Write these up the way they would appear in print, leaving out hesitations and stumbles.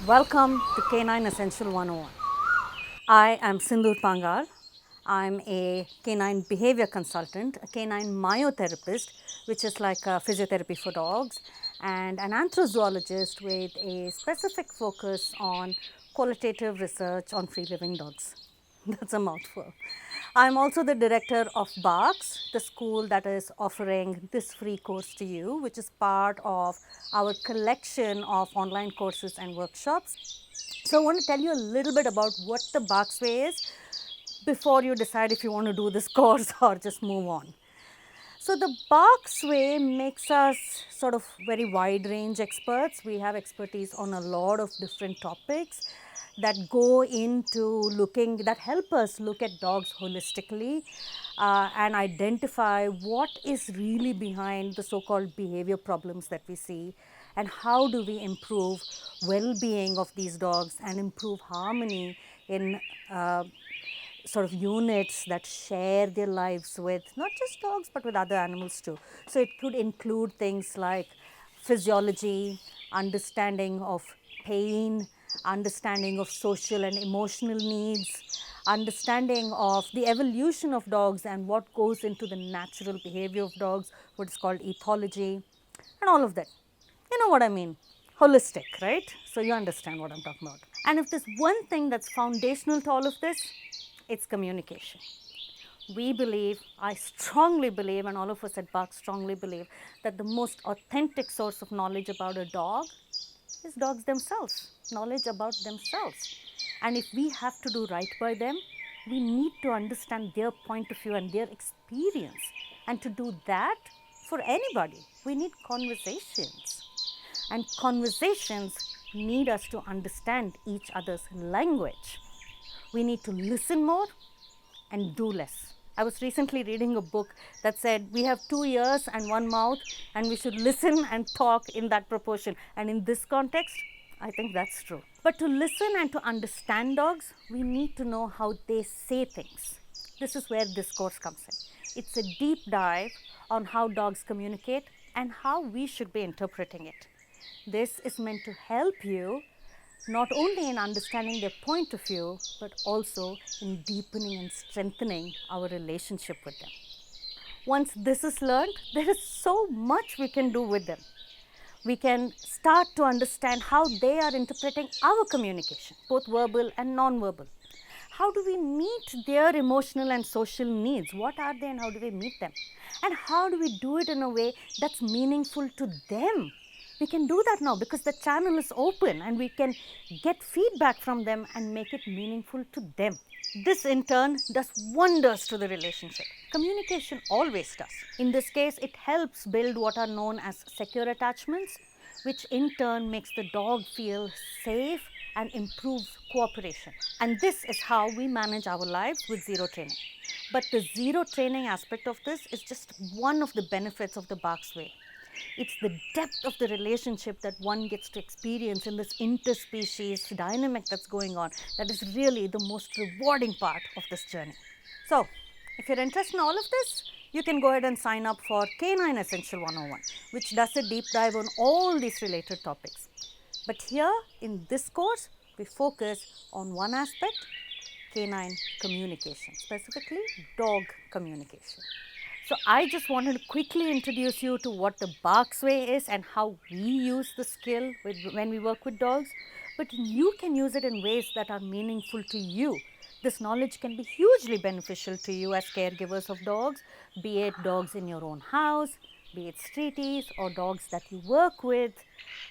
Welcome to Canine Essential 101. I am Sindhoor Pangal. I'm a canine behavior consultant, a canine myotherapist, which is like a physiotherapy for dogs, and an anthrozoologist with a specific focus on qualitative research on free living dogs. That's a mouthful. I'm also the director of BHARCS, the school that is offering this free course to you, which is part of our collection of online courses and workshops. So I want to tell you a little bit about what the BHARCS way is before you decide if you want to do this course or just move on. So the BHARCS way makes us sort of very wide range experts. We have expertise on a lot of different topics that go into looking, that help us look at dogs holistically and identify what is really behind the so-called behavior problems that we see, and how do we improve well-being of these dogs and improve harmony in sort of units that share their lives with not just dogs but with other animals too. So it could include things like physiology, understanding of pain, understanding of social and emotional needs, understanding of the evolution of dogs and what goes into the natural behavior of dogs, what is called ethology, and all of that. You know what I mean? Holistic, right? So you understand what I'm talking about. And if there's one thing that's foundational to all of this, it's communication. We believe, I strongly believe, and all of us at BHARCS strongly believe, that the most authentic source of knowledge about a dog is dogs themselves, knowledge about themselves. And if we have to do right by them, we need to understand their point of view and their experience. And to do that, for anybody, we need conversations. And conversations need us to understand each other's language. We need to listen more and do less. I was recently reading a book that said we have 2 ears and 1 mouth and we should listen and talk in that proportion. And in this context, I think that's true. But to listen and to understand dogs, we need to know how they say things. This is where this course comes in. It's a deep dive on how dogs communicate and how we should be interpreting it. This is meant to help you not only in understanding their point of view, but also in deepening and strengthening our relationship with them. Once this is learned, there is so much we can do with them. We can start to understand how they are interpreting our communication, both verbal and non-verbal. How do we meet their emotional and social needs? What are they and how do we meet them? And how do we do it in a way that's meaningful to them? We can do that now because the channel is open and we can get feedback from them and make it meaningful to them. This in turn does wonders to the relationship. Communication always does. In this case, it helps build what are known as secure attachments, which in turn makes the dog feel safe and improves cooperation. And this is how we manage our lives with zero training. But the zero training aspect of this is just one of the benefits of the BHARCS way. It's the depth of the relationship that one gets to experience in this interspecies dynamic that's going on that is really the most rewarding part of this journey. So, if you're interested in all of this, you can go ahead and sign up for Canine Essential 101, which does a deep dive on all these related topics. But here in this course, we focus on one aspect, canine communication, specifically dog communication. So I just wanted to quickly introduce you to what the BHARCS way is and how we use the skill when we work with dogs. But you can use it in ways that are meaningful to you. This knowledge can be hugely beneficial to you as caregivers of dogs, be it dogs in your own house, be it streeties or dogs that you work with.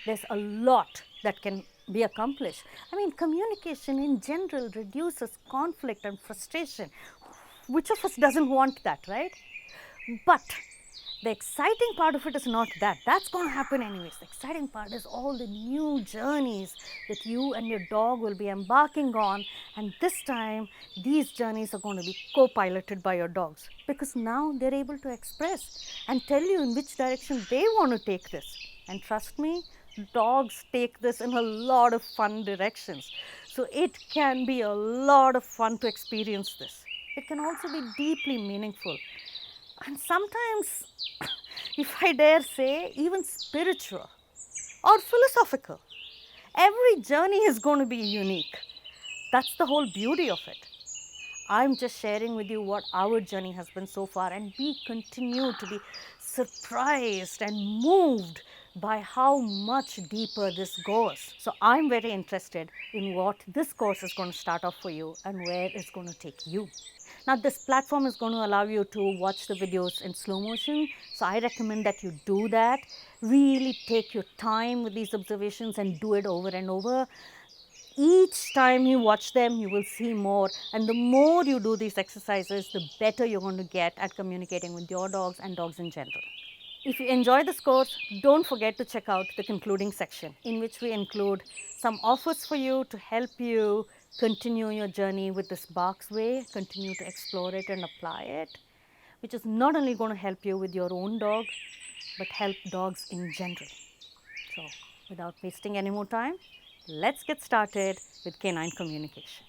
There's a lot that can be accomplished. I mean, communication in general reduces conflict and frustration. Which of us doesn't want that, right? But the exciting part of it is not that. That's going to happen anyways. The exciting part is all the new journeys that you and your dog will be embarking on. And this time, these journeys are going to be co-piloted by your dogs. Because now they're able to express and tell you in which direction they want to take this. And trust me, dogs take this in a lot of fun directions. So it can be a lot of fun to experience this. It can also be deeply meaningful. And sometimes, if I dare say, even spiritual or philosophical. Every journey is going to be unique. That's the whole beauty of it. I'm just sharing with you what our journey has been so far, and we continue to be surprised and moved by how much deeper this goes. So I'm very interested in what this course is going to start off for you and where it's going to take you. Now this platform is going to allow you to watch the videos in slow motion, so I recommend that you do that. Really take your time with these observations and do it over and over. Each time you watch them, you will see more, and the more you do these exercises, the better you're going to get at communicating with your dogs and dogs in general. If you enjoy this course, don't forget to check out the concluding section, in which we include some offers for you to help you continue your journey with this BHARCS way, continue to explore it and apply it, which is not only going to help you with your own dog, but help dogs in general. So, without wasting any more time, let's get started with canine communication.